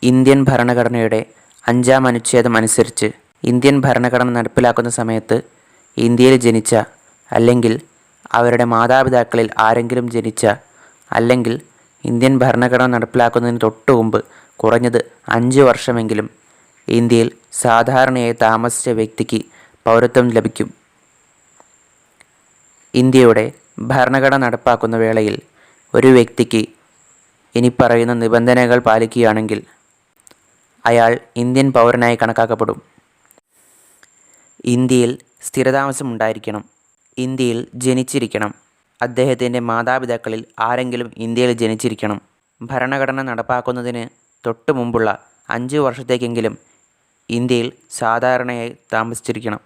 Indian ഭരണഘടനയുടെ 5-ാം അനുച്ഛേദം അനുസരിച്ച് ഇന്ത്യൻ ഭരണഘടന നടപ്പിലാക്കുന്ന സമയത്ത് ഇന്ത്യയിൽ ജനിച്ച അല്ലെങ്കിൽ അവരുടെ മാതാപിതാക്കളിൽ ആരെങ്കിലും ജനിച്ച അല്ലെങ്കിൽ ഇന്ത്യൻ ഭരണഘടന നടപ്പിലാക്കുന്നതിന് തൊട്ടുമുമ്പ് കുറഞ്ഞത് 5 വർഷമെങ്കിലും ഇന്ത്യയിൽ സാധാരണയായി താമസിച്ച വ്യക്തിക്ക് പൗരത്വം ലഭിക്കും. ഇന്ത്യയുടെ ഭരണഘടന നടപ്പാക്കുന്ന വേളയിൽ ഒരു വ്യക്തിക്ക് ഇനിപ്പറയുന്ന നിബന്ധനകൾ പാലിക്കുകയാണെങ്കിൽ അയാൾ ഇന്ത്യൻ പൗരനായി കണക്കാക്കപ്പെടും. ഇന്ത്യയിൽ സ്ഥിരതാമസമുണ്ടായിരിക്കണം. ഇന്ത്യയിൽ ജനിച്ചിരിക്കണം. അദ്ദേഹത്തിൻ്റെ മാതാപിതാക്കളിൽ ആരെങ്കിലും ഇന്ത്യയിൽ ജനിച്ചിരിക്കണം. ഭരണഘടന നടപ്പാക്കുന്നതിന് തൊട്ടു മുമ്പുള്ള 5 വർഷത്തേക്കെങ്കിലും ഇന്ത്യയിൽ സാധാരണയായി താമസിച്ചിരിക്കണം.